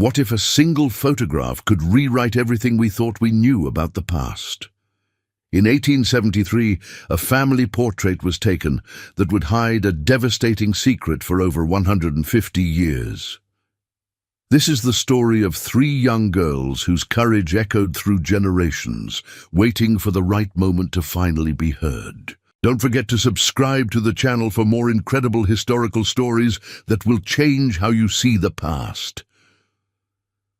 What if a single photograph could rewrite everything we thought we knew about the past? In 1873, a family portrait was taken that would hide a devastating secret for over 150 years. This is the story of three young girls whose courage echoed through generations, waiting for the right moment to finally be heard. Don't forget to subscribe to the channel for more incredible historical stories that will change how you see the past.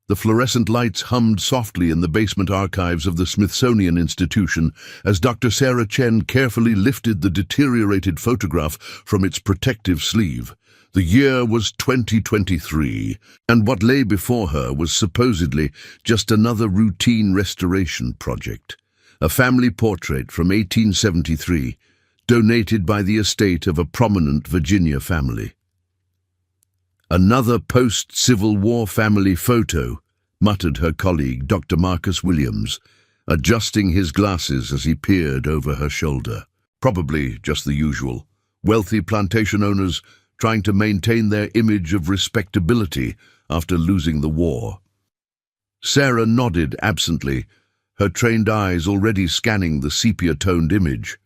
The fluorescent lights hummed softly in the basement archives of the Smithsonian Institution as Dr. Sarah Chen carefully lifted the deteriorated photograph from its protective sleeve. The year was 2023, and what lay before her was supposedly just another routine restoration project. A family portrait from 1873, donated by the estate of a prominent Virginia family. "Another post-Civil War family photo," muttered her colleague, Dr. Marcus Williams, adjusting his glasses as he peered over her shoulder. Probably just the usual. Wealthy plantation owners trying to maintain their image of respectability after losing the war. Sarah nodded absently, her trained eyes already scanning the sepia-toned image.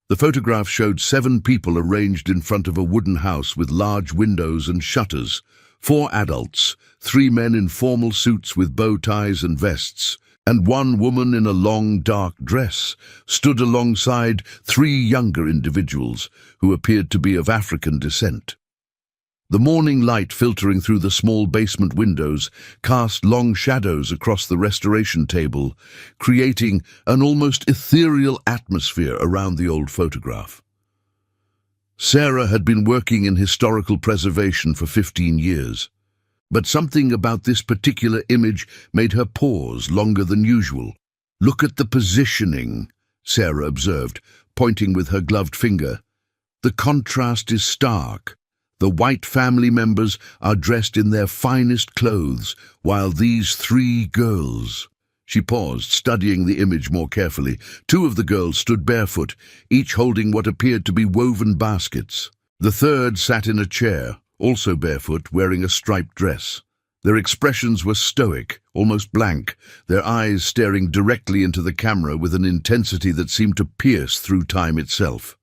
The photograph showed 7 people arranged in front of a wooden house with large windows and shutters. 4 adults, 3 men in formal suits with bow ties and vests, and 1 woman in a long, dark dress, stood alongside 3 younger individuals who appeared to be of African descent. The morning light filtering through the small basement windows cast long shadows across the restoration table, creating an almost ethereal atmosphere around the old photograph. Sarah had been working in historical preservation for 15 years, but something about this particular image made her pause longer than usual. "Look at the positioning," Sarah observed, pointing with her gloved finger. "The contrast is stark. The white family members are dressed in their finest clothes, while these 3 girls—" She paused, studying the image more carefully. 2 of the girls stood barefoot, each holding what appeared to be woven baskets. The third sat in a chair, also barefoot, wearing a striped dress. Their expressions were stoic, almost blank, their eyes staring directly into the camera with an intensity that seemed to pierce through time itself.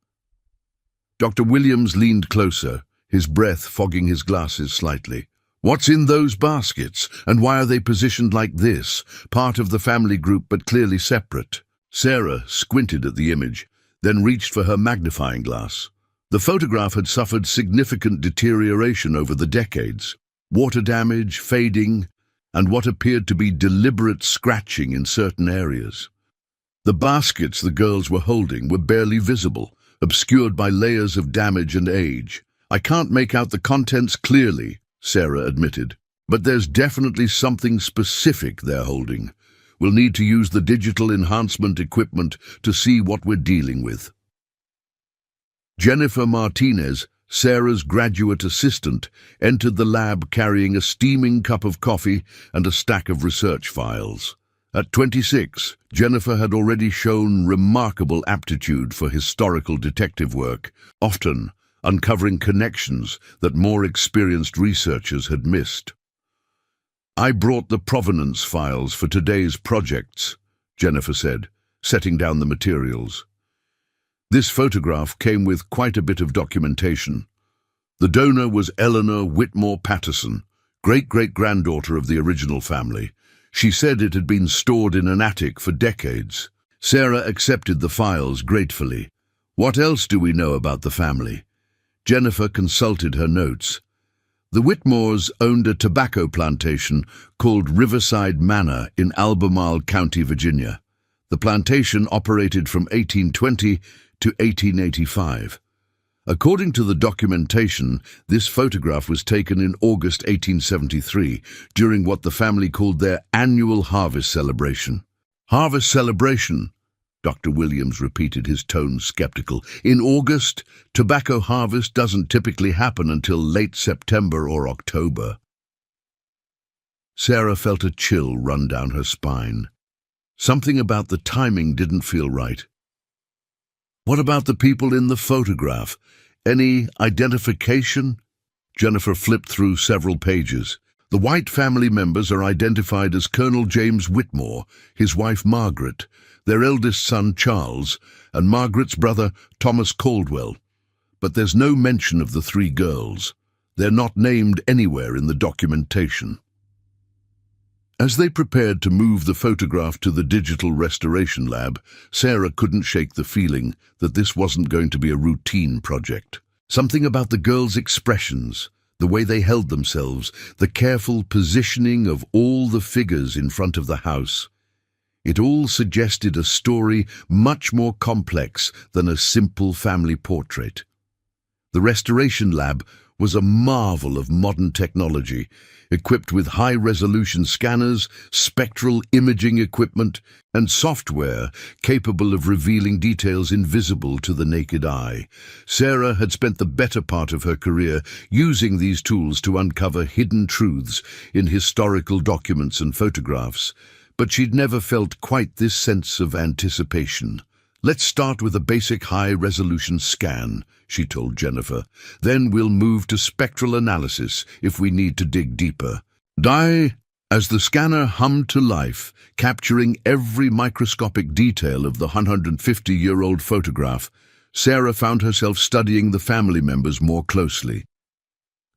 Dr. Williams leaned closer, his breath fogging his glasses slightly. "What's in those baskets, and why are they positioned like this, part of the family group but clearly separate?" Sarah squinted at the image, then reached for her magnifying glass. The photograph had suffered significant deterioration over the decades. Water damage, fading, and what appeared to be deliberate scratching in certain areas. The baskets the girls were holding were barely visible, obscured by layers of damage and age. "I can't make out the contents clearly," Sarah admitted, "but there's definitely something specific they're holding. We'll need to use the digital enhancement equipment to see what we're dealing with." Jennifer Martinez, Sarah's graduate assistant, entered the lab carrying a steaming cup of coffee and a stack of research files. At 26, Jennifer had already shown remarkable aptitude for historical detective work, often uncovering connections that more experienced researchers had missed. "I brought the provenance files for today's projects," Jennifer said, setting down the materials. This photograph came with quite a bit of documentation. The donor was Eleanor Whitmore Patterson, great-great-granddaughter of the original family. She said it had been stored in an attic for decades. Sarah accepted the files gratefully. "What else do we know about the family?" Jennifer consulted her notes. The Whitmores owned a tobacco plantation called Riverside Manor in Albemarle County, Virginia. The plantation operated from 1820 to 1885. According to the documentation, this photograph was taken in August 1873, during what the family called their annual harvest celebration. "Harvest celebration?" Dr. Williams repeated, his tone skeptical. "In August, tobacco harvest doesn't typically happen until late September or October." Sarah felt a chill run down her spine. Something about the timing didn't feel right. "What about the people in the photograph? Any identification?" Jennifer flipped through several pages. The White family members are identified as Colonel James Whitmore, his wife Margaret, their eldest son Charles, and Margaret's brother Thomas Caldwell. But there's no mention of the three girls. They're not named anywhere in the documentation. As they prepared to move the photograph to the digital restoration lab, Sarah couldn't shake the feeling that this wasn't going to be a routine project. Something about the girls' expressions, the way they held themselves, the careful positioning of all the figures in front of the house. It all suggested a story much more complex than a simple family portrait. The restoration lab was a marvel of modern technology, equipped with high-resolution scanners, spectral imaging equipment, and software capable of revealing details invisible to the naked eye. Sarah had spent the better part of her career using these tools to uncover hidden truths in historical documents and photographs, but she'd never felt quite this sense of anticipation. "Let's start with a basic high-resolution scan," she told Jennifer. "Then we'll move to spectral analysis if we need to dig deeper." As the scanner hummed to life, capturing every microscopic detail of the 150-year-old photograph, Sarah found herself studying the family members more closely.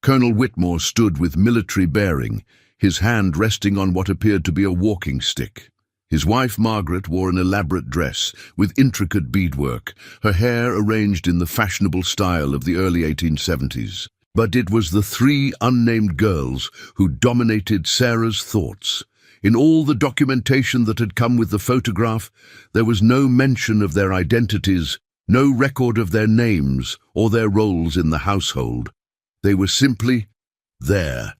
Colonel Whitmore stood with military bearing, his hand resting on what appeared to be a walking stick. His wife Margaret wore an elaborate dress with intricate beadwork, her hair arranged in the fashionable style of the early 1870s. But it was the three unnamed girls who dominated Sarah's thoughts. In all the documentation that had come with the photograph, there was no mention of their identities, no record of their names or their roles in the household. They were simply there,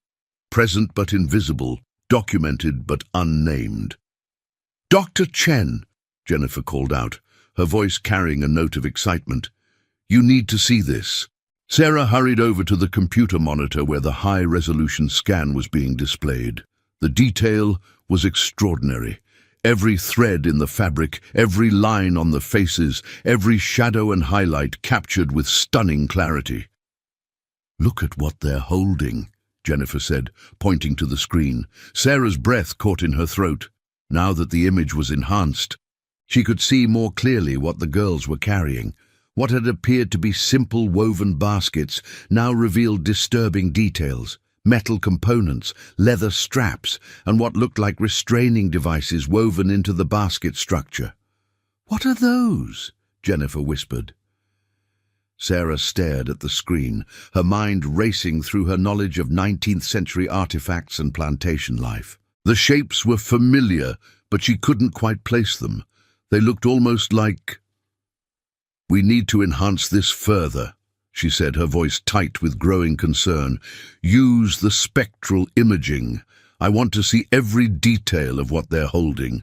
present but invisible, documented but unnamed. "Dr. Chen," Jennifer called out, her voice carrying a note of excitement. "You need to see this." Sarah hurried over to the computer monitor where the high-resolution scan was being displayed. The detail was extraordinary. Every thread in the fabric, every line on the faces, every shadow and highlight captured with stunning clarity. "Look at what they're holding," Jennifer said, pointing to the screen. Sarah's breath caught in her throat. Now that the image was enhanced, she could see more clearly what the girls were carrying. What had appeared to be simple woven baskets now revealed disturbing details, metal components, leather straps, and what looked like restraining devices woven into the basket structure. "What are those?" Jennifer whispered. Sarah stared at the screen, her mind racing through her knowledge of 19th-century artifacts and plantation life. The shapes were familiar, but she couldn't quite place them. They looked almost like... "We need to enhance this further," she said, her voice tight with growing concern. "Use the spectral imaging. I want to see every detail of what they're holding."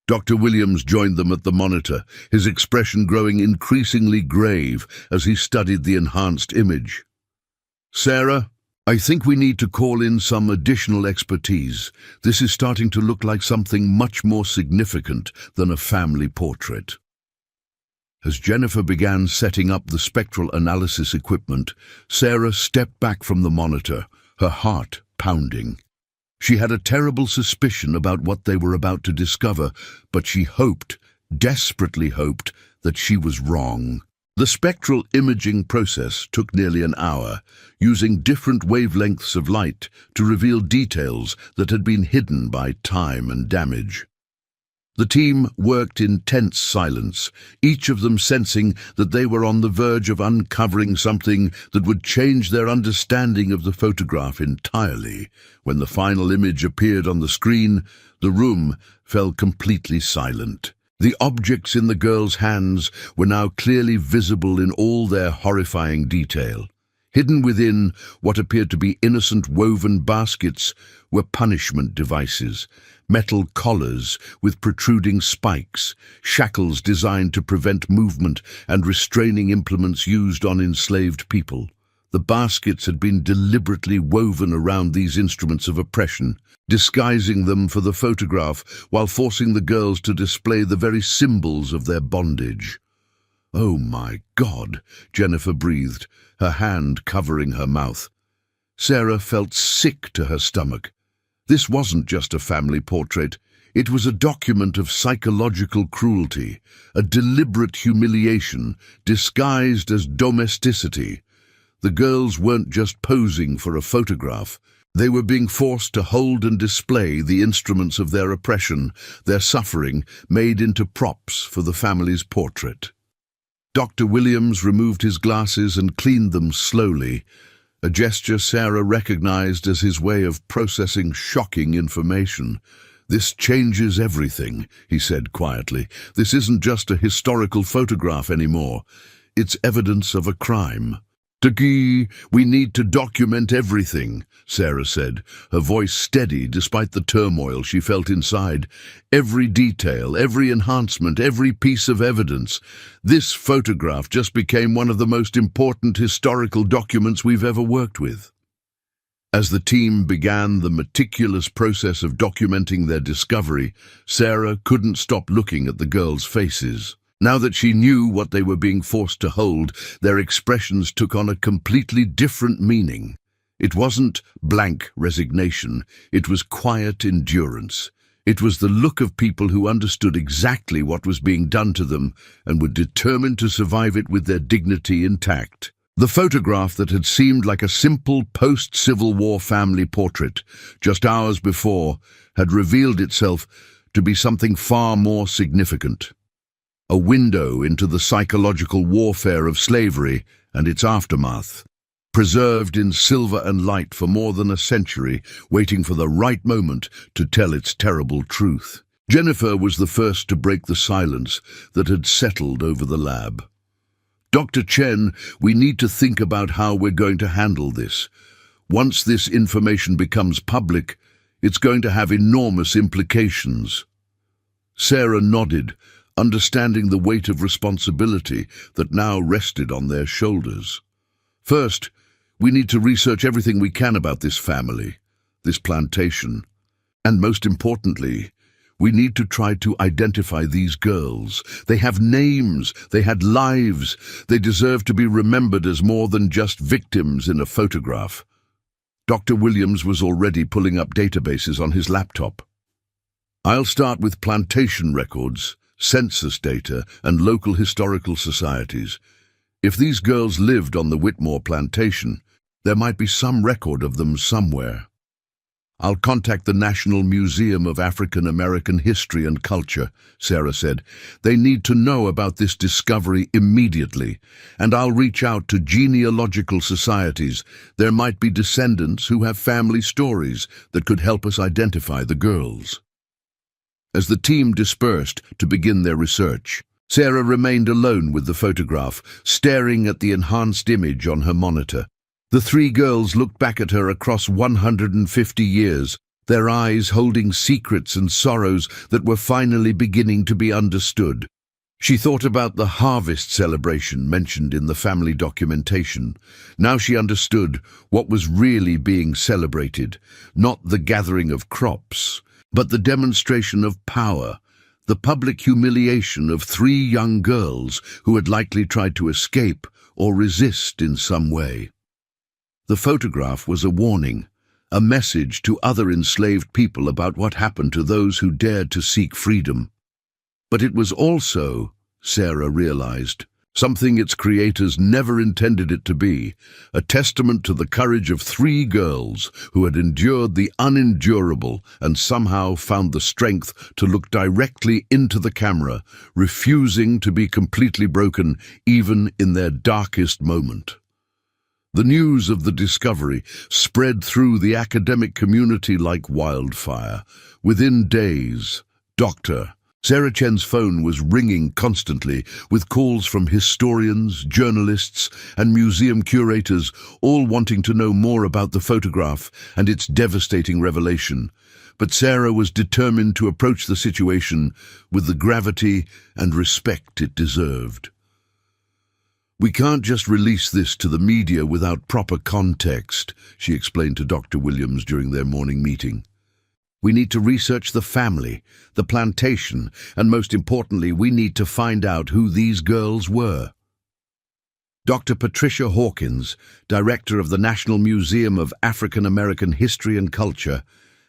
Dr. Williams joined them at the monitor, his expression growing increasingly grave as he studied the enhanced image. "Sarah, I think we need to call in some additional expertise. This is starting to look like something much more significant than a family portrait." As Jennifer began setting up the spectral analysis equipment, Sarah stepped back from the monitor, her heart pounding. She had a terrible suspicion about what they were about to discover, but she hoped, desperately hoped, that she was wrong. The spectral imaging process took nearly an hour, using different wavelengths of light to reveal details that had been hidden by time and damage. The team worked in tense silence, each of them sensing that they were on the verge of uncovering something that would change their understanding of the photograph entirely. When the final image appeared on the screen, the room fell completely silent. The objects in the girls' hands were now clearly visible in all their horrifying detail. Hidden within what appeared to be innocent woven baskets were punishment devices, metal collars with protruding spikes, shackles designed to prevent movement, and restraining implements used on enslaved people. The baskets had been deliberately woven around these instruments of oppression, disguising them for the photograph while forcing the girls to display the very symbols of their bondage. "Oh my God," Jennifer breathed, her hand covering her mouth. Sarah felt sick to her stomach. This wasn't just a family portrait. It was a document of psychological cruelty, a deliberate humiliation disguised as domesticity. The girls weren't just posing for a photograph. They were being forced to hold and display the instruments of their oppression, their suffering, made into props for the family's portrait. Dr. Williams removed his glasses and cleaned them slowly, a gesture Sarah recognized as his way of processing shocking information. "This changes everything," he said quietly. "This isn't just a historical photograph anymore. It's evidence of a crime." "Dagi, we need to document everything," Sarah said, her voice steady despite the turmoil she felt inside. "Every detail, every enhancement, every piece of evidence. This photograph just became one of the most important historical documents we've ever worked with." As the team began the meticulous process of documenting their discovery, Sarah couldn't stop looking at the girls' faces. Now that she knew what they were being forced to hold, their expressions took on a completely different meaning. It wasn't blank resignation, it was quiet endurance. It was the look of people who understood exactly what was being done to them and were determined to survive it with their dignity intact. The photograph that had seemed like a simple post-Civil War family portrait just hours before had revealed itself to be something far more significant. A window into the psychological warfare of slavery and its aftermath, preserved in silver and light for more than a century, waiting for the right moment to tell its terrible truth. Jennifer was the first to break the silence that had settled over the lab. "Dr. Chen, we need to think about how we're going to handle this. Once this information becomes public, it's going to have enormous implications." Sarah nodded, understanding the weight of responsibility that now rested on their shoulders. "First, we need to research everything we can about this family, this plantation. And most importantly, we need to try to identify these girls. They have names, they had lives, they deserve to be remembered as more than just victims in a photograph." Dr. Williams was already pulling up databases on his laptop. "I'll start with plantation records, census data, and local historical societies. If these girls lived on the Whitmore plantation, there might be some record of them somewhere. I'll contact the National Museum of African American History and Culture," Sarah said. "They need to know about this discovery immediately. And I'll reach out to genealogical societies. There might be descendants who have family stories that could help us identify the girls." As the team dispersed to begin their research, Sarah remained alone with the photograph, staring at the enhanced image on her monitor. The three girls looked back at her across 150 years, their eyes holding secrets and sorrows that were finally beginning to be understood. She thought about the harvest celebration mentioned in the family documentation. Now she understood what was really being celebrated, not the gathering of crops, but the demonstration of power, the public humiliation of three young girls who had likely tried to escape or resist in some way. The photograph was a warning, a message to other enslaved people about what happened to those who dared to seek freedom. But it was also, Sarah realized, something its creators never intended it to be, a testament to the courage of three girls who had endured the unendurable and somehow found the strength to look directly into the camera, refusing to be completely broken even in their darkest moment. The news of the discovery spread through the academic community like wildfire. Within days, Sarah Chen's phone was ringing constantly, with calls from historians, journalists, and museum curators, all wanting to know more about the photograph and its devastating revelation. But Sarah was determined to approach the situation with the gravity and respect it deserved. "We can't just release this to the media without proper context," she explained to Dr. Williams during their morning meeting. "We need to research the family, the plantation, and most importantly, we need to find out who these girls were." Dr. Patricia Hawkins, director of the National Museum of African American History and Culture,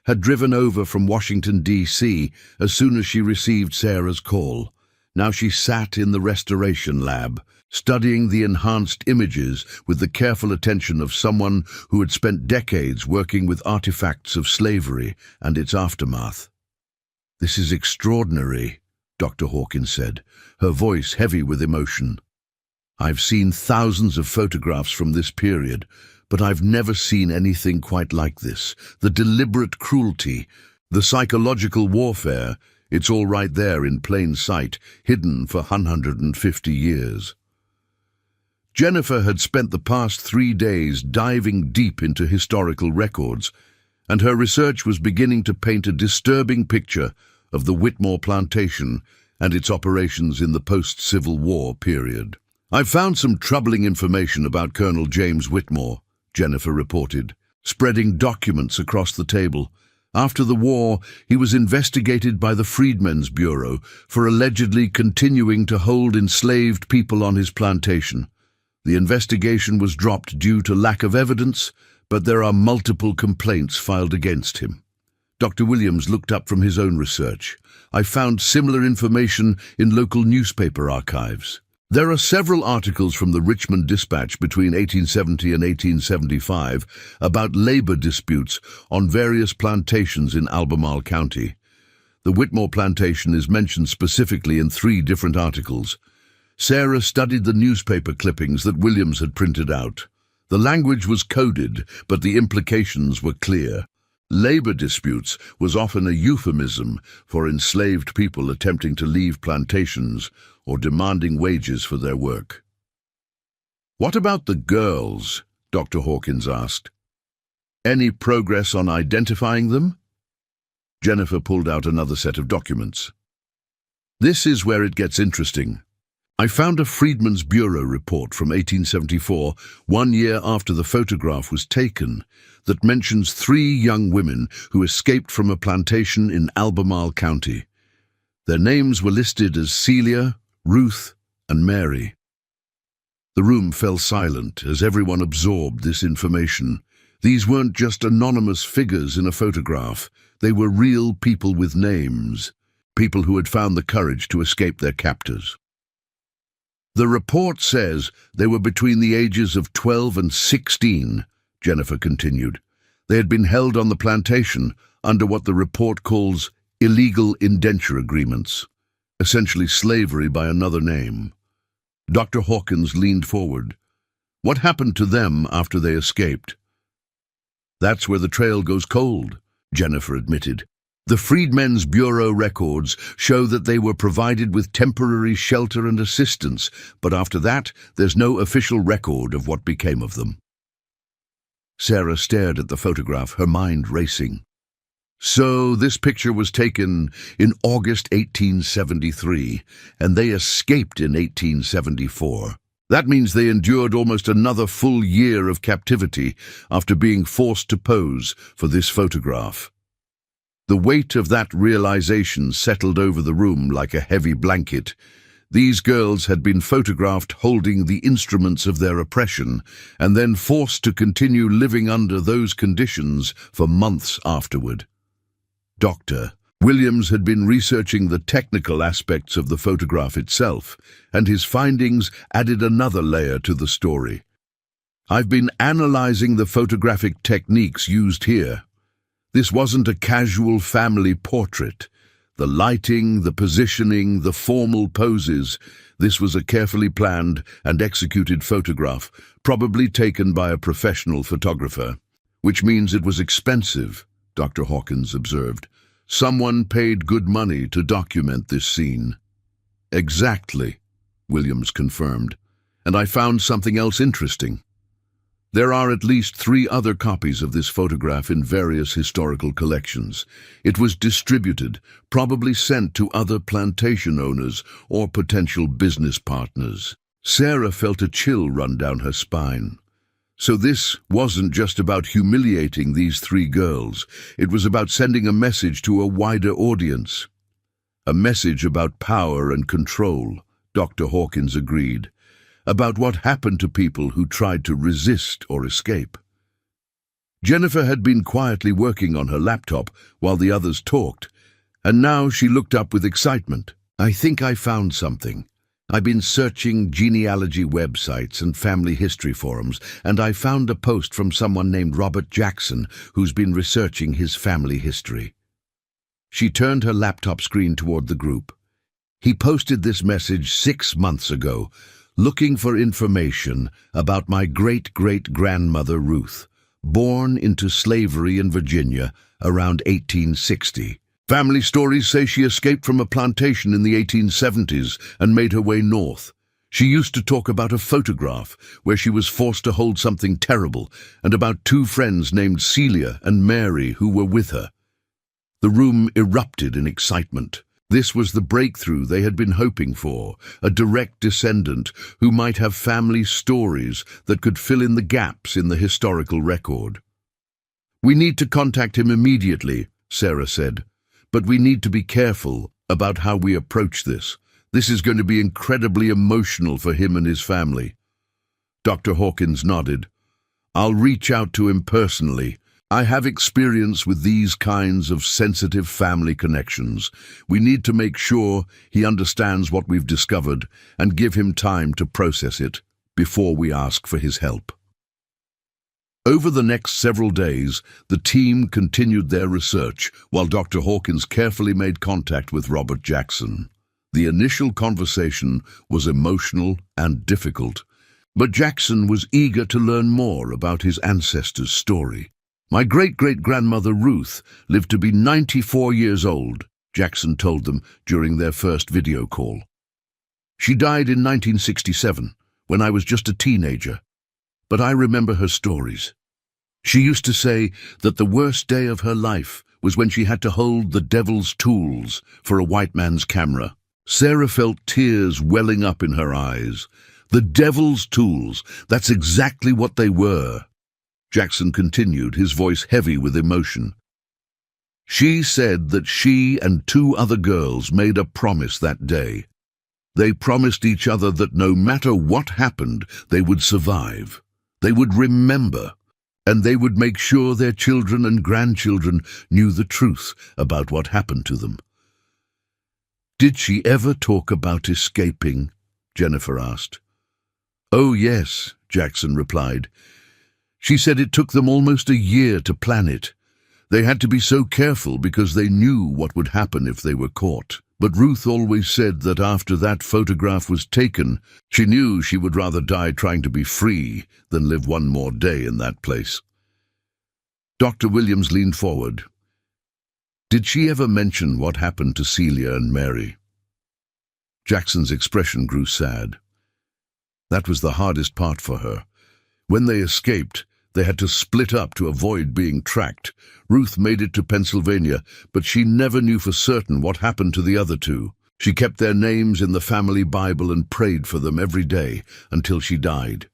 had driven over from Washington, D.C. as soon as she received Sarah's call. Now she sat in the restoration lab, studying the enhanced images with the careful attention of someone who had spent decades working with artifacts of slavery and its aftermath. "This is extraordinary," Dr. Hawkins said, her voice heavy with emotion. "I've seen thousands of photographs from this period, but I've never seen anything quite like this. The deliberate cruelty, the psychological warfare, it's all right there in plain sight, hidden for 150 years. Jennifer had spent the past 3 days diving deep into historical records, and her research was beginning to paint a disturbing picture of the Whitmore plantation and its operations in the post-Civil War period. "I've found some troubling information about Colonel James Whitmore," Jennifer reported, spreading documents across the table. "After the war, he was investigated by the Freedmen's Bureau for allegedly continuing to hold enslaved people on his plantation. The investigation was dropped due to lack of evidence, but there are multiple complaints filed against him." Dr. Williams looked up from his own research. "I found similar information in local newspaper archives. There are several articles from the Richmond Dispatch between 1870 and 1875 about labor disputes on various plantations in Albemarle County. The Whitmore plantation is mentioned specifically in 3 different articles. Sarah studied the newspaper clippings that Williams had printed out. The language was coded, but the implications were clear. Labor disputes was often a euphemism for enslaved people attempting to leave plantations or demanding wages for their work. "What about the girls?" Dr. Hawkins asked. "Any progress on identifying them?" Jennifer pulled out another set of documents. "This is where it gets interesting. I found a Freedmen's Bureau report from 1874, 1 year after the photograph was taken, that mentions 3 young women who escaped from a plantation in Albemarle County. Their names were listed as Celia, Ruth, and Mary." The room fell silent as everyone absorbed this information. These weren't just anonymous figures in a photograph. They were real people with names, people who had found the courage to escape their captors. "The report says they were between the ages of 12 and 16, Jennifer continued. "They had been held on the plantation under what the report calls illegal indenture agreements, essentially slavery by another name." Dr. Hawkins leaned forward. "What happened to them after they escaped?" "That's where the trail goes cold," Jennifer admitted. "The Freedmen's Bureau records show that they were provided with temporary shelter and assistance, but after that, there's no official record of what became of them." Sarah stared at the photograph, her mind racing. "So this picture was taken in August 1873, and they escaped in 1874. That means they endured almost another full year of captivity after being forced to pose for this photograph." The weight of that realization settled over the room like a heavy blanket. These girls had been photographed holding the instruments of their oppression, and then forced to continue living under those conditions for months afterward. Dr. Williams had been researching the technical aspects of the photograph itself, and his findings added another layer to the story. "I've been analyzing the photographic techniques used here. This wasn't a casual family portrait. The lighting, the positioning, the formal poses, this was a carefully planned and executed photograph, probably taken by a professional photographer. Which means it was expensive," Dr. Hawkins observed. "Someone paid good money to document this scene." "Exactly," Williams confirmed. "And I found something else interesting. There are at least 3 other copies of this photograph in various historical collections. It was distributed, probably sent to other plantation owners or potential business partners." Sarah felt a chill run down her spine. So this wasn't just about humiliating these 3 girls. It was about sending a message to a wider audience. "A message about power and control," Dr. Hawkins agreed. about what happened to people who tried to resist or escape. Jennifer had been quietly working on her laptop while the others talked, and now she looked up with excitement. "I think I found something. I've been searching genealogy websites and family history forums, and I found a post from someone named Robert Jackson who's been researching his family history." She turned her laptop screen toward the group. "He posted this message 6 months ago, looking for information about my great-great-grandmother Ruth, born into slavery in Virginia around 1860. Family stories say she escaped from a plantation in the 1870s and made her way north. She used to talk about a photograph where she was forced to hold something terrible, and about 2 friends named Celia and Mary who were with her." The room erupted in excitement. This was the breakthrough they had been hoping for, a direct descendant who might have family stories that could fill in the gaps in the historical record. "We need to contact him immediately," Sarah said, "but we need to be careful about how we approach this. This is going to be incredibly emotional for him and his family." Dr. Hawkins nodded. "I'll reach out to him personally. I have experience with these kinds of sensitive family connections. We need to make sure he understands what we've discovered and give him time to process it before we ask for his help." Over the next several days, the team continued their research while Dr. Hawkins carefully made contact with Robert Jackson. The initial conversation was emotional and difficult, but Jackson was eager to learn more about his ancestors' story. "My great-great-grandmother Ruth lived to be 94 years old," Jackson told them during their first video call. "She died in 1967, when I was just a teenager, but I remember her stories. She used to say that the worst day of her life was when she had to hold the devil's tools for a white man's camera." Sarah felt tears welling up in her eyes. The devil's tools, that's exactly what they were. Jackson continued, his voice heavy with emotion. "She said that she and 2 other girls made a promise that day. They promised each other that no matter what happened, they would survive. They would remember, and they would make sure their children and grandchildren knew the truth about what happened to them." "Did she ever talk about escaping?" Jennifer asked. "Oh, yes," Jackson replied. "She said it took them almost a year to plan it. They had to be so careful because they knew what would happen if they were caught. But Ruth always said that after that photograph was taken, she knew she would rather die trying to be free than live one more day in that place." Dr. Williams leaned forward. "Did she ever mention what happened to Celia and Mary?" Jackson's expression grew sad. That was the hardest part for her. When they escaped, they had to split up to avoid being tracked. Ruth made it to Pennsylvania, but she never knew for certain what happened to the other 2. She kept their names in the family Bible and prayed for them every day until she died.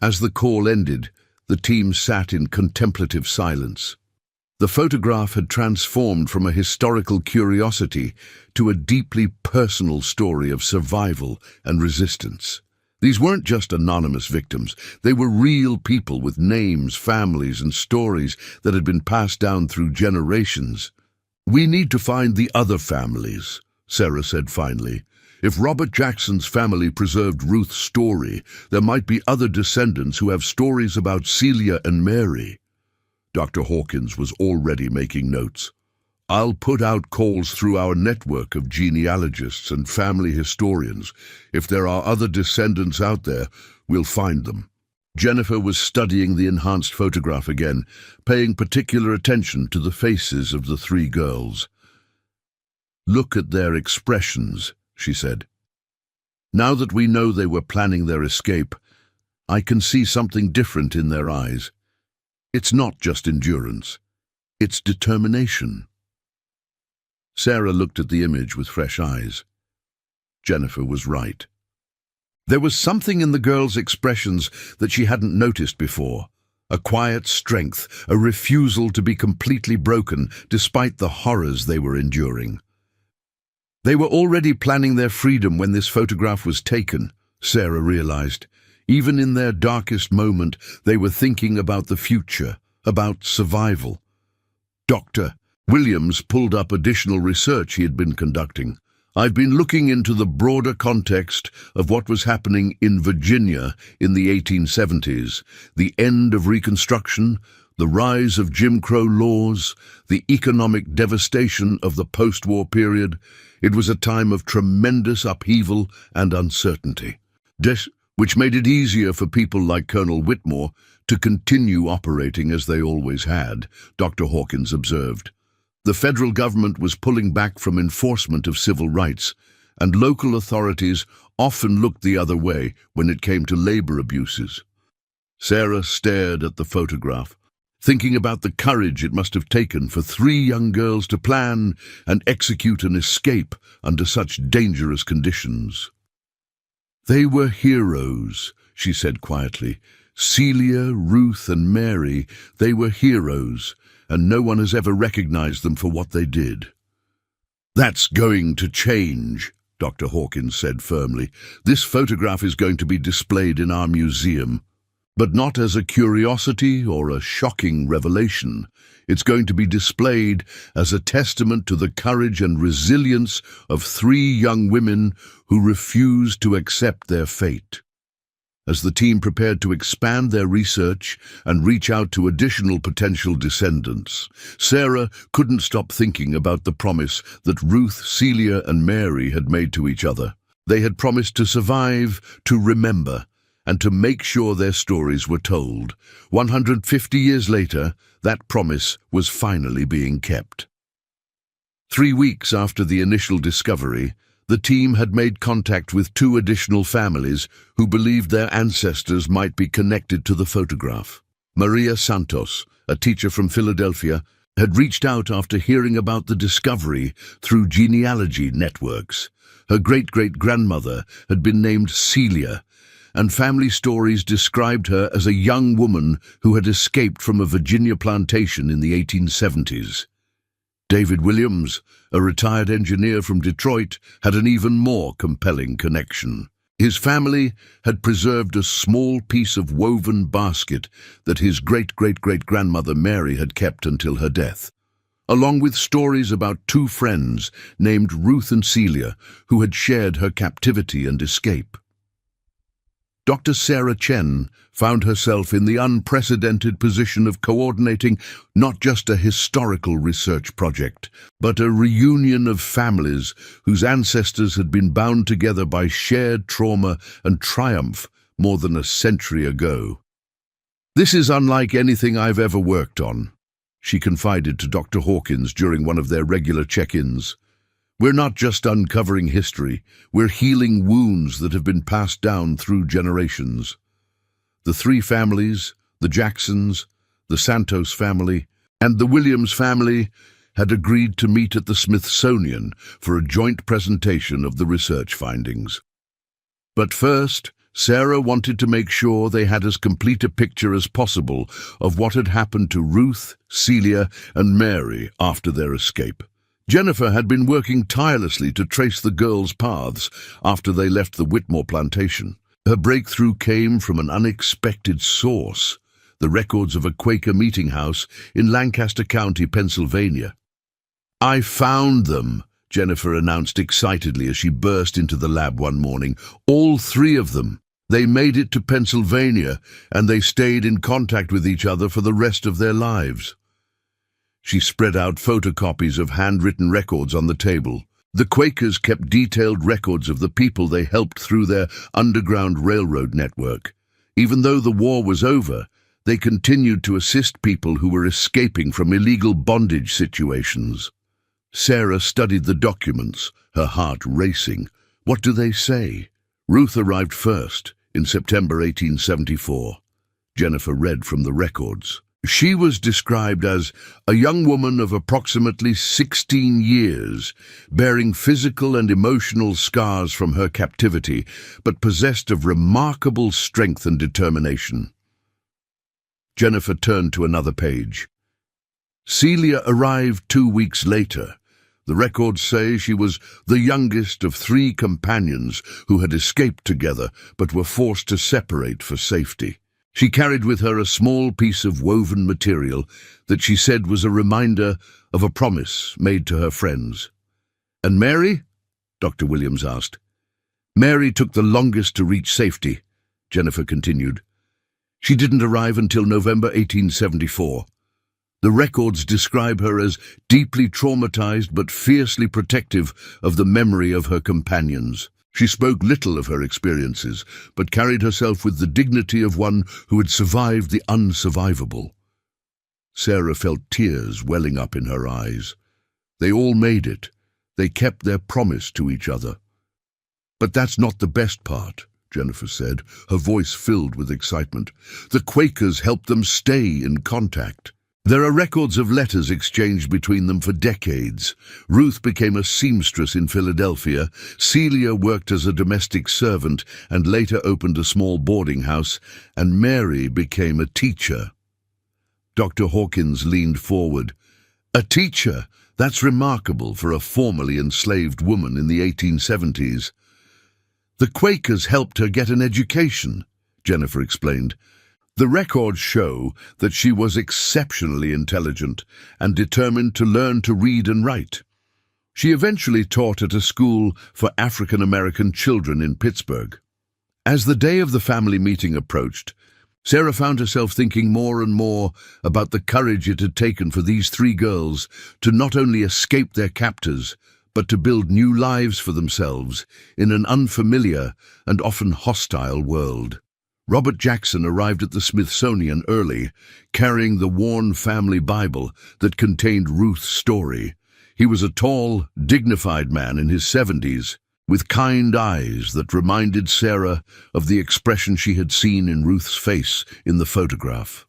As the call ended, the team sat in contemplative silence. The photograph had transformed from a historical curiosity to a deeply personal story of survival and resistance. These weren't just anonymous victims. They were real people with names, families, and stories that had been passed down through generations. "We need to find the other families," Sarah said finally. "If Robert Jackson's family preserved Ruth's story, there might be other descendants who have stories about Celia and Mary." Dr. Hawkins was already making notes. "I'll put out calls through our network of genealogists and family historians. If there are other descendants out there, we'll find them." Jennifer was studying the enhanced photograph again, paying particular attention to the faces of the 3 girls. "Look at their expressions," she said. "Now that we know they were planning their escape, I can see something different in their eyes. It's not just endurance, it's determination." Sarah looked at the image with fresh eyes. Jennifer was right. There was something in the girls' expressions that she hadn't noticed before. A quiet strength, a refusal to be completely broken despite the horrors they were enduring. "They were already planning their freedom when this photograph was taken," Sarah realized. Even in their darkest moment, they were thinking about the future, about survival. Dr. Williams pulled up additional research he had been conducting. I've been looking into the broader context of what was happening in Virginia in the 1870s, the end of Reconstruction, the rise of Jim Crow laws, the economic devastation of the post-war period. It was a time of tremendous upheaval and uncertainty, which made it easier for people like Colonel Whitmore to continue operating as they always had, Dr. Hawkins observed. The federal government was pulling back from enforcement of civil rights, and local authorities often looked the other way when it came to labor abuses. Sarah stared at the photograph, thinking about the courage it must have taken for 3 young girls to plan and execute an escape under such dangerous conditions. They were heroes, she said quietly. Celia, Ruth, and Mary, they were heroes, and no one has ever recognized them for what they did. That's going to change, Dr. Hawkins said firmly. This photograph is going to be displayed in our museum, but not as a curiosity or a shocking revelation. It's going to be displayed as a testament to the courage and resilience of 3 young women who refused to accept their fate. As the team prepared to expand their research and reach out to additional potential descendants, Sarah couldn't stop thinking about the promise that Ruth, Celia, and Mary had made to each other. They had promised to survive, to remember, and to make sure their stories were told. 150 years later, that promise was finally being kept. 3 weeks after the initial discovery, the team had made contact with 2 additional families who believed their ancestors might be connected to the photograph. Maria Santos, a teacher from Philadelphia, had reached out after hearing about the discovery through genealogy networks. Her great-great-grandmother had been named Celia, and family stories described her as a young woman who had escaped from a Virginia plantation in the 1870s. David Williams, a retired engineer from Detroit, had an even more compelling connection. His family had preserved a small piece of woven basket that his great-great-great-grandmother Mary had kept until her death, along with stories about 2 friends named Ruth and Celia who had shared her captivity and escape. Dr. Sarah Chen found herself in the unprecedented position of coordinating not just a historical research project, but a reunion of families whose ancestors had been bound together by shared trauma and triumph more than a century ago. "This is unlike anything I've ever worked on," she confided to Dr. Hawkins during one of their regular check-ins. "We're not just uncovering history, we're healing wounds that have been passed down through generations." The 3 families, the Jacksons, the Santos family, and the Williams family, had agreed to meet at the Smithsonian for a joint presentation of the research findings. But first, Sarah wanted to make sure they had as complete a picture as possible of what had happened to Ruth, Celia, and Mary after their escape. Jennifer had been working tirelessly to trace the girls' paths after they left the Whitmore plantation. Her breakthrough came from an unexpected source, the records of a Quaker meeting house in Lancaster County, Pennsylvania. "I found them," Jennifer announced excitedly as she burst into the lab one morning. "All 3 of them. They made it to Pennsylvania, and they stayed in contact with each other for the rest of their lives." She spread out photocopies of handwritten records on the table. The Quakers kept detailed records of the people they helped through their underground railroad network. Even though the war was over, they continued to assist people who were escaping from illegal bondage situations. Sarah studied the documents, her heart racing. What do they say? Ruth arrived first, in September 1874. Jennifer read from the records. She was described as a young woman of approximately 16 years, bearing physical and emotional scars from her captivity, but possessed of remarkable strength and determination. Jennifer turned to another page. Celia arrived 2 weeks later. The records say she was the youngest of 3 companions who had escaped together but were forced to separate for safety. She carried with her a small piece of woven material that she said was a reminder of a promise made to her friends. "And Mary?" Dr. Williams asked. "Mary took the longest to reach safety," Jennifer continued. "She didn't arrive until November 1874. The records describe her as deeply traumatized but fiercely protective of the memory of her companions. She spoke little of her experiences, but carried herself with the dignity of one who had survived the unsurvivable." Sarah felt tears welling up in her eyes. They all made it. They kept their promise to each other. "But that's not the best part," Jennifer said, her voice filled with excitement. "The Quakers helped them stay in contact. There are records of letters exchanged between them for decades. Ruth became a seamstress in Philadelphia, Celia worked as a domestic servant and later opened a small boarding house, and Mary became a teacher." Dr. Hawkins leaned forward. "A teacher? That's remarkable for a formerly enslaved woman in the 1870s. "The Quakers helped her get an education," Jennifer explained. "The records show that she was exceptionally intelligent and determined to learn to read and write. She eventually taught at a school for African American children in Pittsburgh." As the day of the family meeting approached, Sarah found herself thinking more and more about the courage it had taken for these 3 girls to not only escape their captors, but to build new lives for themselves in an unfamiliar and often hostile world. Robert Jackson arrived at the Smithsonian early, carrying the worn family Bible that contained Ruth's story. He was a tall, dignified man in his 70s, with kind eyes that reminded Sarah of the expression she had seen in Ruth's face in the photograph.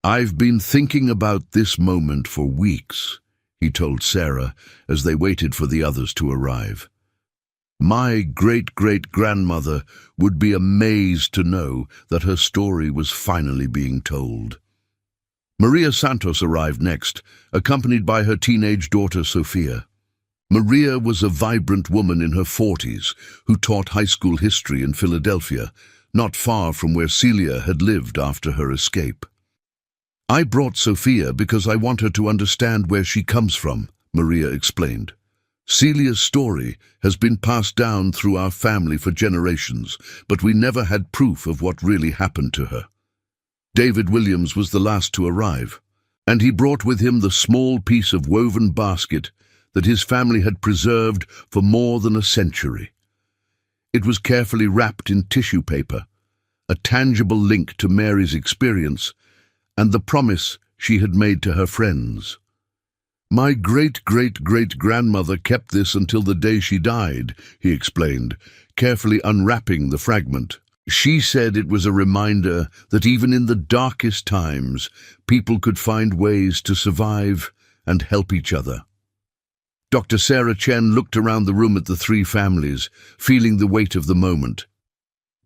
"I've been thinking about this moment for weeks," he told Sarah as they waited for the others to arrive. "My great-great-grandmother would be amazed to know that her story was finally being told." Maria Santos arrived next, accompanied by her teenage daughter Sophia. Maria was a vibrant woman in her 40s who taught high school history in Philadelphia, not far from where Celia had lived after her escape. "I brought Sophia because I want her to understand where she comes from," Maria explained. "Celia's story has been passed down through our family for generations, but we never had proof of what really happened to her." David Williams was the last to arrive, and he brought with him the small piece of woven basket that his family had preserved for more than a century. It was carefully wrapped in tissue paper, a tangible link to Mary's experience and the promise she had made to her friends. "My great-great-great-grandmother kept this until the day she died," he explained, carefully unwrapping the fragment. "She said it was a reminder that even in the darkest times, people could find ways to survive and help each other." Dr. Sarah Chen looked around the room at the 3 families, feeling the weight of the moment.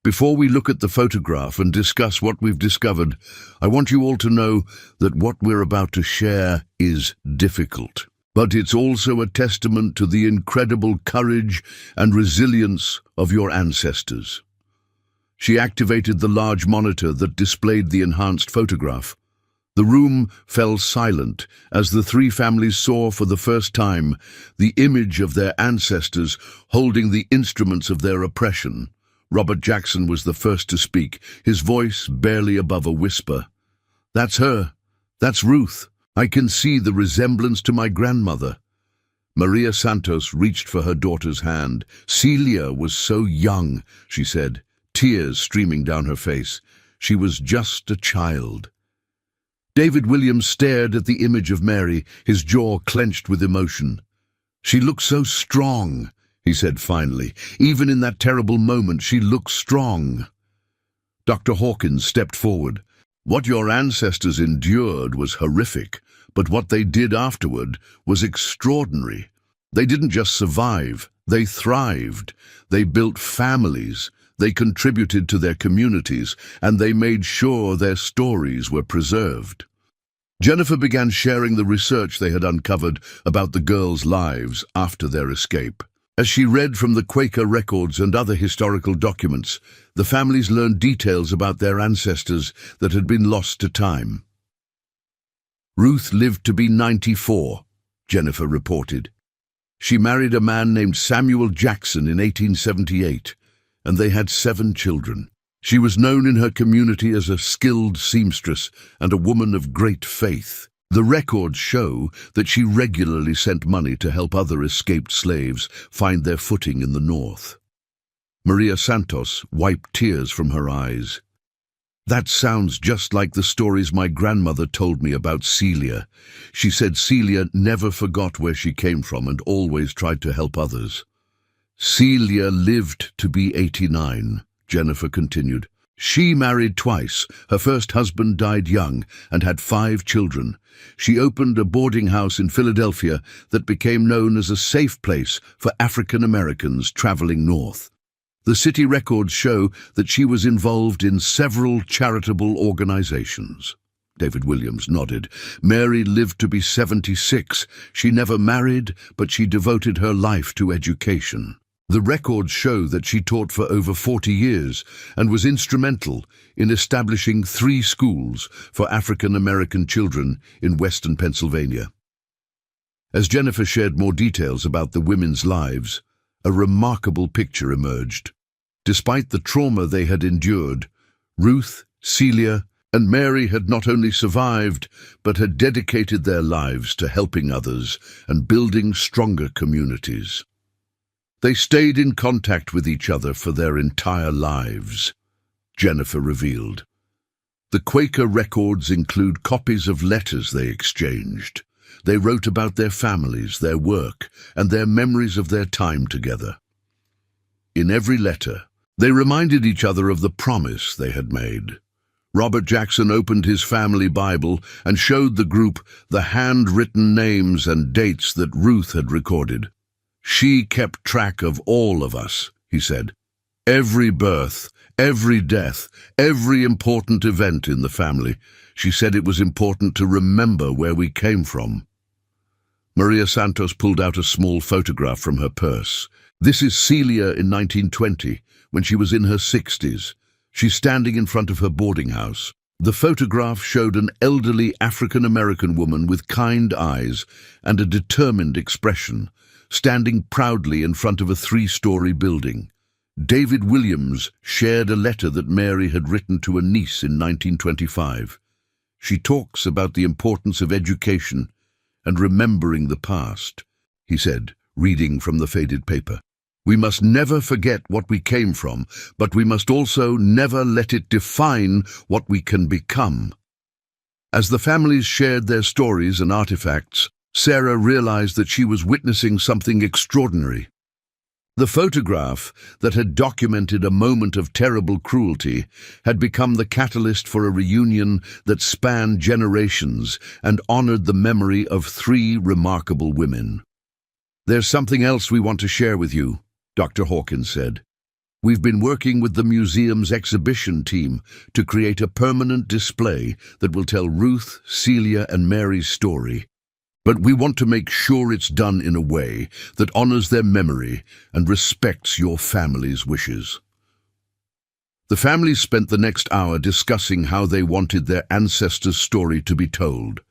"Before we look at the photograph and discuss what we've discovered, I want you all to know that what we're about to share is difficult. But it's also a testament to the incredible courage and resilience of your ancestors." She activated the large monitor that displayed the enhanced photograph. The room fell silent as the 3 families saw for the first time the image of their ancestors holding the instruments of their oppression. Robert Jackson was the first to speak, his voice barely above a whisper. "That's her. That's Ruth. I can see the resemblance to my grandmother." Maria Santos reached for her daughter's hand. "Celia was so young," she said, tears streaming down her face. "She was just a child." David Williams stared at the image of Mary, his jaw clenched with emotion. "She looked so strong," he said finally. "Even in that terrible moment, she looked strong." Dr. Hawkins stepped forward. "What your ancestors endured was horrific, but what they did afterward was extraordinary. They didn't just survive, they thrived. They built families, they contributed to their communities, and they made sure their stories were preserved." Jennifer began sharing the research they had uncovered about the girls' lives after their escape. As she read from the Quaker records and other historical documents, the families learned details about their ancestors that had been lost to time. Ruth lived to be 94, Jennifer reported. She married a man named Samuel Jackson in 1878, and they had 7 children. She was known in her community as a skilled seamstress and a woman of great faith. The records show that she regularly sent money to help other escaped slaves find their footing in the North. Maria Santos wiped tears from her eyes. "That sounds just like the stories my grandmother told me about Celia. She said Celia never forgot where she came from and always tried to help others." "Celia lived to be 89, Jennifer continued. "She married twice. Her first husband died young and had 5 children. She opened a boarding house in Philadelphia that became known as a safe place for African Americans traveling north. The city records show that she was involved in several charitable organizations." David Williams nodded. "Mary lived to be 76. She never married, but she devoted her life to education. The records show that she taught for over 40 years and was instrumental in establishing 3 schools for African American children in western Pennsylvania." As Jennifer shared more details about the women's lives, a remarkable picture emerged. Despite the trauma they had endured, Ruth, Celia, and Mary had not only survived, but had dedicated their lives to helping others and building stronger communities. They stayed in contact with each other for their entire lives, Jennifer revealed. The Quaker records include copies of letters they exchanged. They wrote about their families, their work, and their memories of their time together. In every letter, they reminded each other of the promise they had made. Robert Jackson opened his family Bible and showed the group the handwritten names and dates that Ruth had recorded. "She kept track of all of us," he said. "Every birth, every death, every important event in the family. She said it was important to remember where we came from." Maria Santos pulled out a small photograph from her purse. "This is Celia in 1920, when she was in her 60s. She's standing in front of her boarding house." The photograph showed an elderly African-American woman with kind eyes and a determined expression, standing proudly in front of a 3-story building. David Williams shared a letter that Mary had written to a niece in 1925. "She talks about the importance of education and remembering the past," he said, reading from the faded paper. "We must never forget what we came from, but we must also never let it define what we can become." As the families shared their stories and artifacts, Sarah realized that she was witnessing something extraordinary. The photograph that had documented a moment of terrible cruelty had become the catalyst for a reunion that spanned generations and honored the memory of 3 remarkable women. "There's something else we want to share with you," Dr. Hawkins said. "We've been working with the museum's exhibition team to create a permanent display that will tell Ruth, Celia, and Mary's story. But we want to make sure it's done in a way that honors their memory and respects your family's wishes." The families spent the next hour discussing how they wanted their ancestors' story to be told.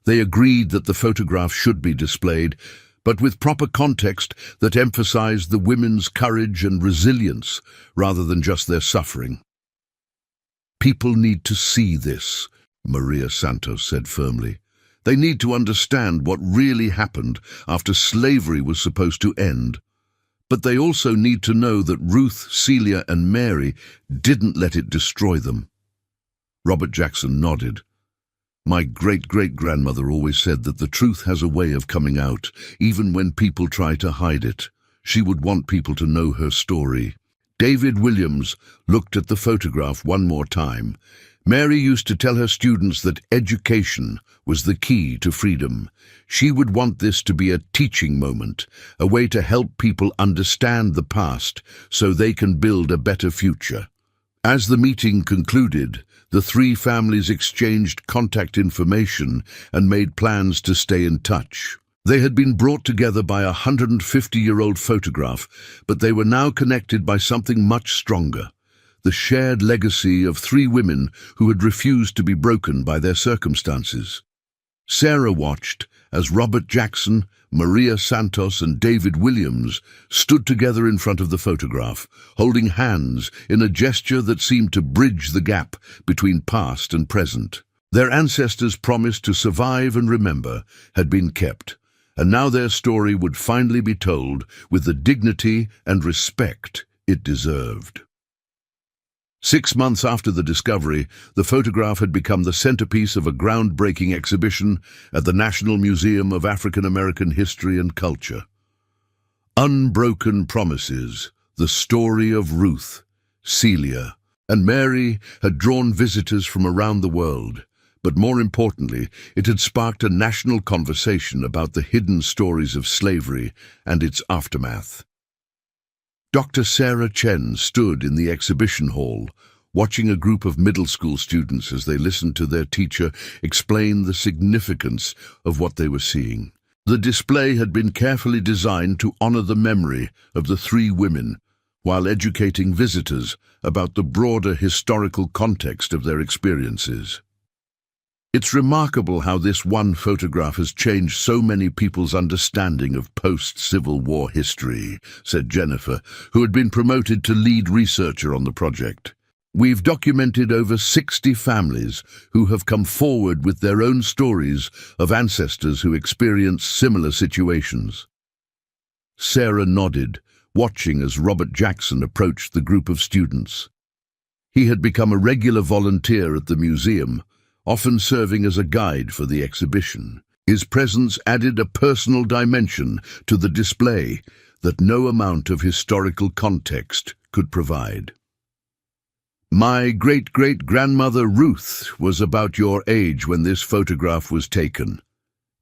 They agreed that the photograph should be displayed, but with proper context that emphasized the women's courage and resilience rather than just their suffering. "People need to see this," Maria Santos said firmly. "They need to understand what really happened after slavery was supposed to end. But they also need to know that Ruth, Celia, and Mary didn't let it destroy them." Robert Jackson nodded. "My great-great-grandmother always said that the truth has a way of coming out, even when people try to hide it. She would want people to know her story." David Williams looked at the photograph one more time. Mary used to tell her students that education was the key to freedom. She would want this to be a teaching moment, a way to help people understand the past so they can build a better future. As the meeting concluded, The three families exchanged contact information and made plans to stay in touch. They had been brought together by a 150-year-old photograph, but they were now connected by something much stronger: the shared legacy of three women who had refused to be broken by their circumstances. Sarah watched as Robert Jackson, Maria Santos and David Williams stood together in front of the photograph, holding hands in a gesture that seemed to bridge the gap between past and present. Their ancestors' promise to survive and remember had been kept, and now their story would finally be told with the dignity and respect it deserved. 6 months after the discovery, the photograph had become the centerpiece of a groundbreaking exhibition at the National Museum of African American History and Culture. Unbroken Promises, the story of Ruth, Celia, and Mary had drawn visitors from around the world, but more importantly, it had sparked a national conversation about the hidden stories of slavery and its aftermath. Dr. Sarah Chen stood in the exhibition hall, watching a group of middle school students as they listened to their teacher explain the significance of what they were seeing. The display had been carefully designed to honor the memory of the three women, while educating visitors about the broader historical context of their experiences. It's remarkable how this one photograph has changed so many people's understanding of post-Civil War history, said Jennifer, who had been promoted to lead researcher on the project. We've documented over 60 families who have come forward with their own stories of ancestors who experienced similar situations. Sarah nodded, watching as Robert Jackson approached the group of students. He had become a regular volunteer at the museum, often serving as a guide for the exhibition. His presence added a personal dimension to the display that no amount of historical context could provide. My great-great-grandmother Ruth was about your age when this photograph was taken,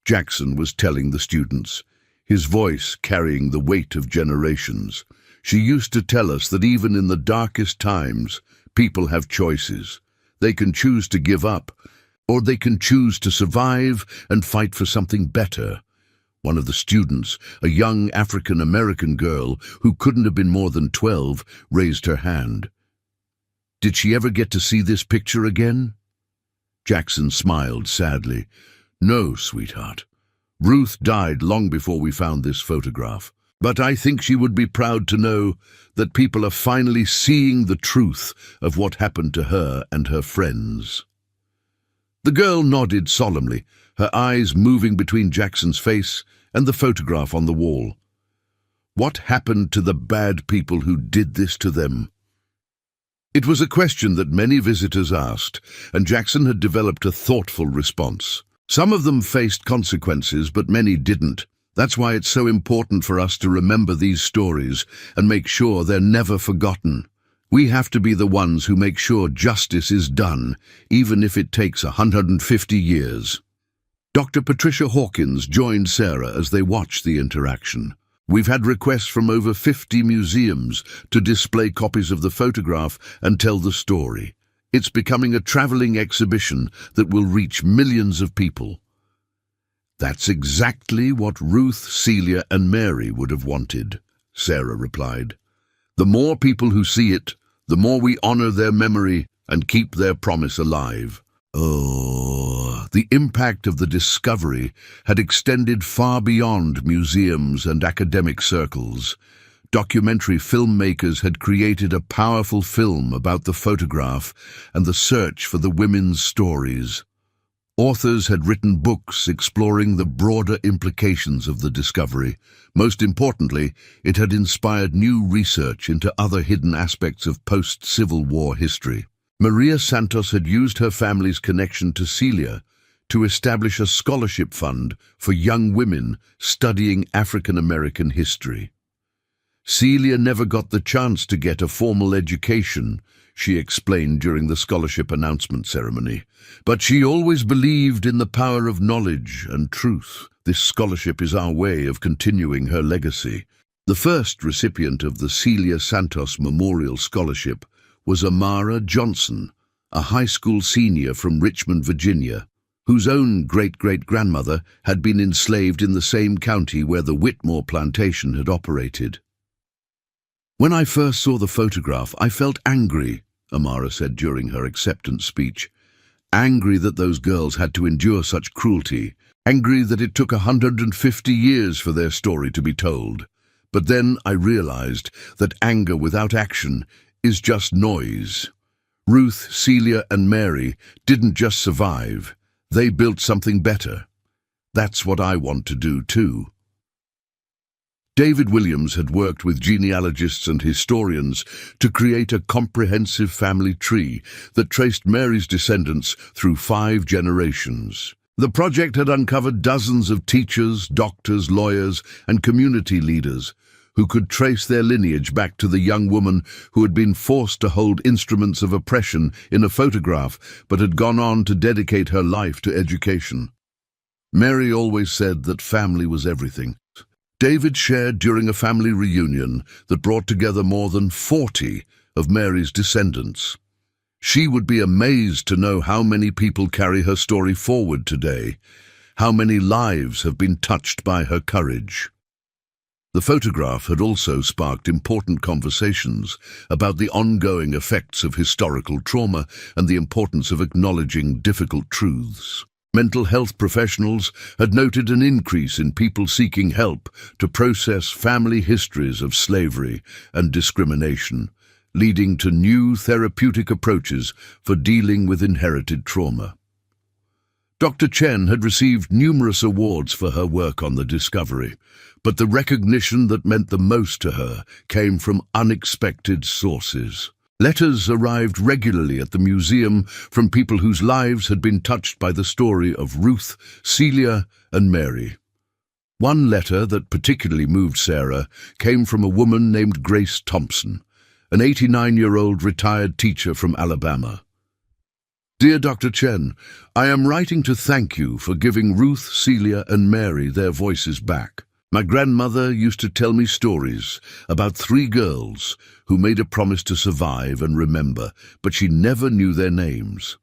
Jackson was telling the students, his voice carrying the weight of generations. She used to tell us that even in the darkest times, people have choices. They can choose to give up, or they can choose to survive and fight for something better. One of the students, a young African-American girl who couldn't have been more than 12, raised her hand. Did she ever get to see this picture again? Jackson smiled sadly. No, sweetheart. Ruth died long before we found this photograph. But I think she would be proud to know that people are finally seeing the truth of what happened to her and her friends. The girl nodded solemnly, her eyes moving between Jackson's face and the photograph on the wall. What happened to the bad people who did this to them? It was a question that many visitors asked, and Jackson had developed a thoughtful response. Some of them faced consequences, but many didn't. That's why it's so important for us to remember these stories and make sure they're never forgotten. We have to be the ones who make sure justice is done, even if it takes 150 years. Dr. Patricia Hawkins joined Sarah as they watched the interaction. We've had requests from over 50 museums to display copies of the photograph and tell the story. It's becoming a traveling exhibition that will reach millions of people. That's exactly what Ruth, Celia, and Mary would have wanted, Sarah replied. The more people who see it, the more we honor their memory and keep their promise alive. Oh, the impact of the discovery had extended far beyond museums and academic circles. Documentary filmmakers had created a powerful film about the photograph and the search for the women's stories. Authors had written books exploring the broader implications of the discovery. Most importantly, it had inspired new research into other hidden aspects of post-Civil War history. Maria Santos had used her family's connection to Celia to establish a scholarship fund for young women studying African American history. Celia never got the chance to get a formal education, she explained during the scholarship announcement ceremony. But she always believed in the power of knowledge and truth. This scholarship is our way of continuing her legacy. The first recipient of the Celia Santos Memorial Scholarship was Amara Johnson, a high school senior from Richmond, Virginia, whose own great-great-grandmother had been enslaved in the same county where the Whitmore plantation had operated. "When I first saw the photograph, I felt angry," Amara said during her acceptance speech. "Angry that those girls had to endure such cruelty. Angry that it took 150 years for their story to be told. But then I realized that anger without action is just noise. Ruth, Celia, and Mary didn't just survive. They built something better. That's what I want to do too." David Williams had worked with genealogists and historians to create a comprehensive family tree that traced Mary's descendants through 5 generations. The project had uncovered dozens of teachers, doctors, lawyers, and community leaders who could trace their lineage back to the young woman who had been forced to hold instruments of oppression in a photograph but had gone on to dedicate her life to education. Mary always said that family was everything. David shared during a family reunion that brought together more than 40 of Mary's descendants. She would be amazed to know how many people carry her story forward today, how many lives have been touched by her courage. The photograph had also sparked important conversations about the ongoing effects of historical trauma and the importance of acknowledging difficult truths. Mental health professionals had noted an increase in people seeking help to process family histories of slavery and discrimination, leading to new therapeutic approaches for dealing with inherited trauma. Dr. Chen had received numerous awards for her work on the discovery, but the recognition that meant the most to her came from unexpected sources. Letters arrived regularly at the museum from people whose lives had been touched by the story of Ruth, Celia, and Mary. One letter that particularly moved Sarah came from a woman named Grace Thompson, an 89-year-old retired teacher from Alabama. "Dear Dr. Chen, I am writing to thank you for giving Ruth, Celia, and Mary their voices back. My grandmother used to tell me stories about 3 girls who made a promise to survive and remember, but she never knew their names.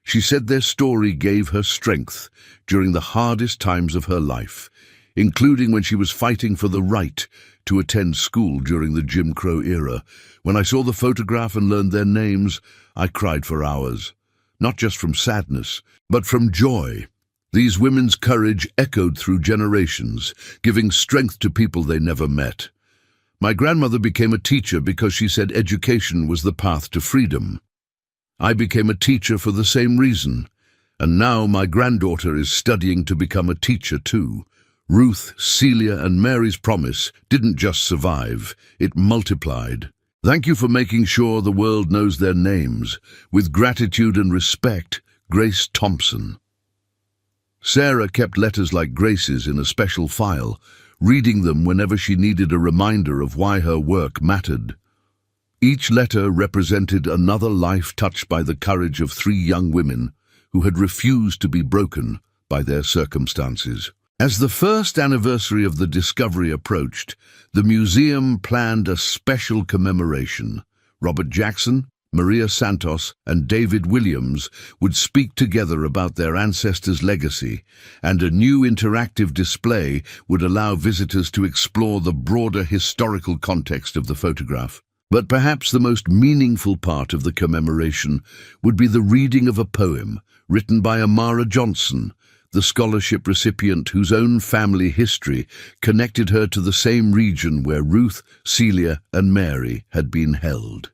She said their story gave her strength during the hardest times of her life, including when she was fighting for the right to attend school during the Jim Crow era. When I saw the photograph and learned their names, I cried for hours, not just from sadness, but from joy. These women's courage echoed through generations, giving strength to people they never met. My grandmother became a teacher because she said education was the path to freedom. I became a teacher for the same reason, and now my granddaughter is studying to become a teacher too. Ruth, Celia, and Mary's promise didn't just survive, it multiplied. Thank you for making sure the world knows their names. With gratitude and respect, Grace Thompson." Sarah kept letters like Grace's in a special file, reading them whenever she needed a reminder of why her work mattered. Each letter represented another life touched by the courage of 3 young women who had refused to be broken by their circumstances. As the first anniversary of the discovery approached, the museum planned a special commemoration. Robert Jackson, Maria Santos, and David Williams would speak together about their ancestors' legacy, and a new interactive display would allow visitors to explore the broader historical context of the photograph. But perhaps the most meaningful part of the commemoration would be the reading of a poem written by Amara Johnson, the scholarship recipient whose own family history connected her to the same region where Ruth, Celia, and Mary had been held.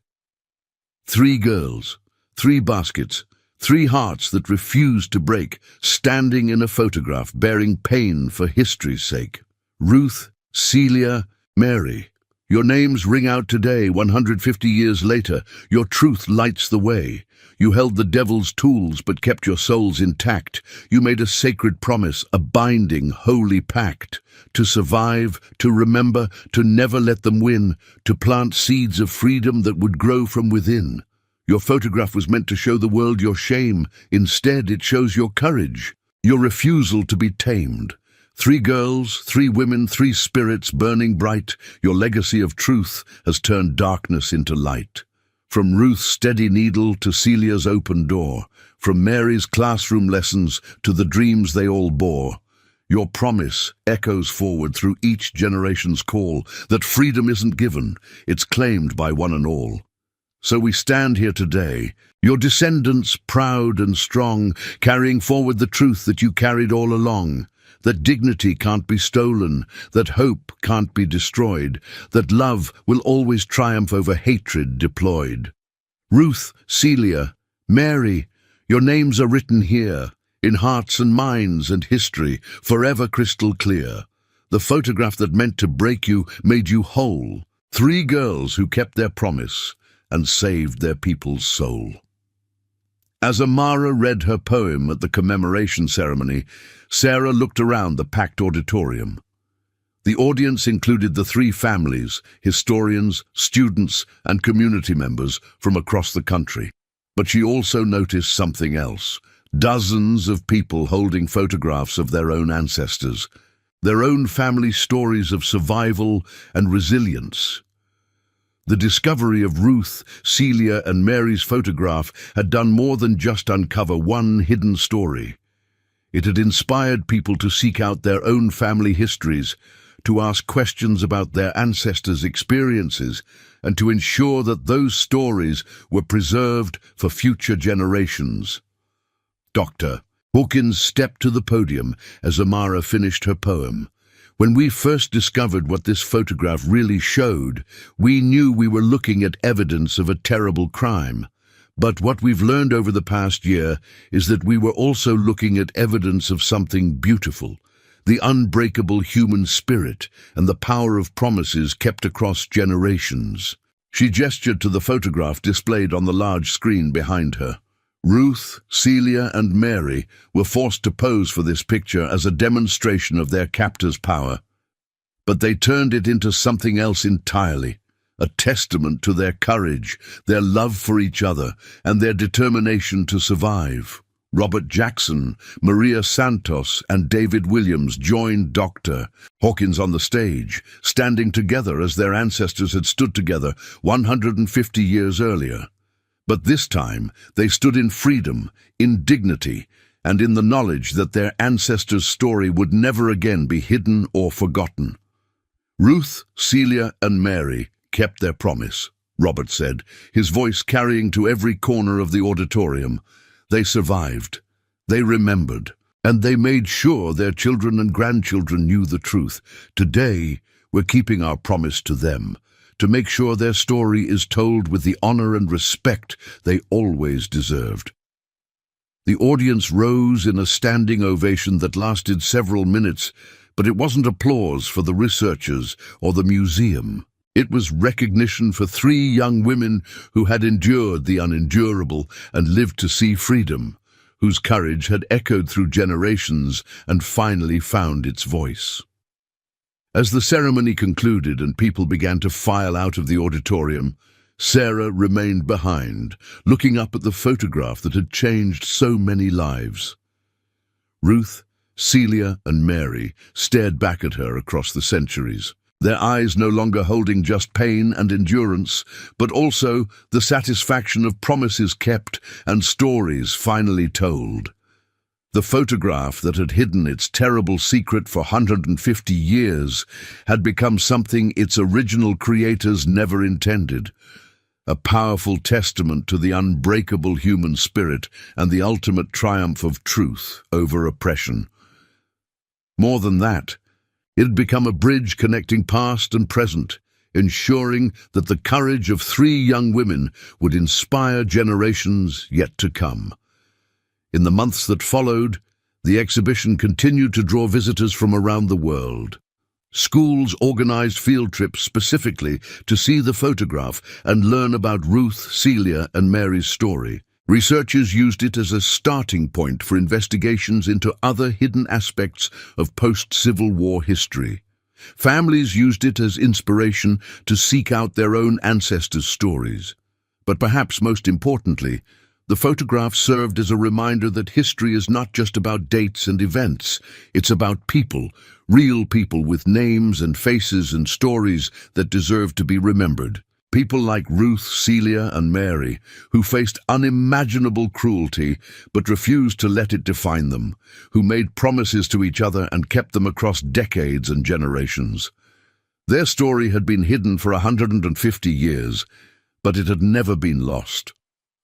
3 girls, 3 baskets, 3 hearts that refused to break, standing in a photograph bearing pain for history's sake. Ruth, Celia, Mary. Your names ring out today, 150 years later. Your truth lights the way. You held the devil's tools but kept your souls intact. You made a sacred promise, a binding, holy pact. To survive, to remember, to never let them win, to plant seeds of freedom that would grow from within. Your photograph was meant to show the world your shame. Instead, it shows your courage, your refusal to be tamed. 3 girls, 3 women, 3 spirits burning bright. Your legacy of truth has turned darkness into light. From Ruth's steady needle to Celia's open door, from Mary's classroom lessons to the dreams they all bore, your promise echoes forward through each generation's call that freedom isn't given, it's claimed by one and all. So we stand here today, your descendants proud and strong, carrying forward the truth that you carried all along, that dignity can't be stolen, that hope can't be destroyed, that love will always triumph over hatred deployed. Ruth, Celia, Mary, your names are written here, in hearts and minds and history, forever crystal clear. The photograph that meant to break you made you whole. 3 girls who kept their promise and saved their people's soul. As Amara read her poem at the commemoration ceremony, Sarah looked around the packed auditorium. The audience included the 3 families, historians, students, and community members from across the country. But she also noticed something else. Dozens of people holding photographs of their own ancestors, their own family stories of survival and resilience. The discovery of Ruth, Celia, and Mary's photograph had done more than just uncover one hidden story. It had inspired people to seek out their own family histories, to ask questions about their ancestors' experiences, and to ensure that those stories were preserved for future generations. Dr. Hawkins stepped to the podium as Amara finished her poem. When we first discovered what this photograph really showed, we knew we were looking at evidence of a terrible crime. But what we've learned over the past year is that we were also looking at evidence of something beautiful, the unbreakable human spirit and the power of promises kept across generations. She gestured to the photograph displayed on the large screen behind her. Ruth, Celia, and Mary were forced to pose for this picture as a demonstration of their captor's power. But they turned it into something else entirely, a testament to their courage, their love for each other, and their determination to survive. Robert Jackson, Maria Santos, and David Williams joined Dr. Hawkins on the stage, standing together as their ancestors had stood together 150 years earlier. But this time, they stood in freedom, in dignity, and in the knowledge that their ancestors' story would never again be hidden or forgotten. Ruth, Celia, and Mary kept their promise, Robert said, his voice carrying to every corner of the auditorium. They survived, they remembered, and they made sure their children and grandchildren knew the truth. Today, we're keeping our promise to them, to make sure their story is told with the honor and respect they always deserved. The audience rose in a standing ovation that lasted several minutes, but it wasn't applause for the researchers or the museum. It was recognition for 3 young women who had endured the unendurable and lived to see freedom, whose courage had echoed through generations and finally found its voice. As the ceremony concluded and people began to file out of the auditorium, Sarah remained behind, looking up at the photograph that had changed so many lives. Ruth, Celia, and Mary stared back at her across the centuries, their eyes no longer holding just pain and endurance, but also the satisfaction of promises kept and stories finally told. The photograph that had hidden its terrible secret for 150 years had become something its original creators never intended, a powerful testament to the unbreakable human spirit and the ultimate triumph of truth over oppression. More than that, it had become a bridge connecting past and present, ensuring that the courage of 3 young women would inspire generations yet to come. In the months that followed, the exhibition continued to draw visitors from around the world. Schools organized field trips specifically to see the photograph and learn about Ruth, Celia, and Mary's story. Researchers used it as a starting point for investigations into other hidden aspects of post-Civil War history. Families used it as inspiration to seek out their own ancestors' stories. But perhaps most importantly, the photograph served as a reminder that history is not just about dates and events. It's about people, real people with names and faces and stories that deserve to be remembered. People like Ruth, Celia, and Mary, who faced unimaginable cruelty but refused to let it define them, who made promises to each other and kept them across decades and generations. Their story had been hidden for 150 years, but it had never been lost.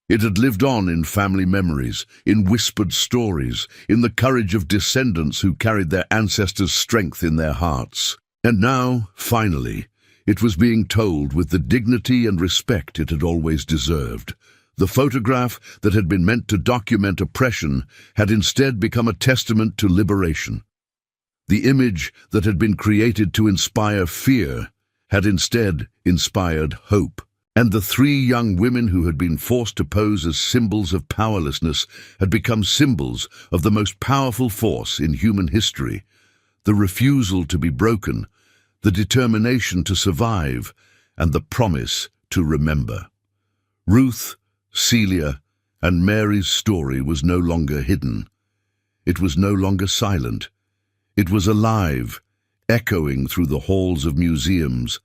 It had lived on in family memories, in whispered stories, in the courage of descendants who carried their ancestors' strength in their hearts. And now, finally, it was being told with the dignity and respect it had always deserved. The photograph that had been meant to document oppression had instead become a testament to liberation. The image that had been created to inspire fear had instead inspired hope. And the three young women who had been forced to pose as symbols of powerlessness had become symbols of the most powerful force in human history: the refusal to be broken, the determination to survive, and the promise to remember. Ruth, Celia, and Mary's story was no longer hidden. It was no longer silent. It was alive, echoing through the halls of museums,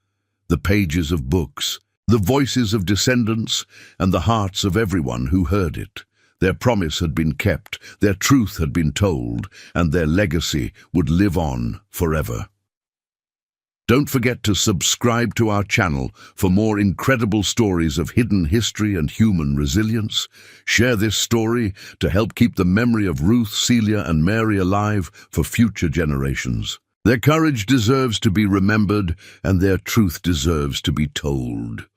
the pages of books, the voices of descendants, and the hearts of everyone who heard it. Their promise had been kept, their truth had been told, and their legacy would live on forever. Don't forget to subscribe to our channel for more incredible stories of hidden history and human resilience. Share this story to help keep the memory of Ruth, Celia, and Mary alive for future generations. Their courage deserves to be remembered, and their truth deserves to be told.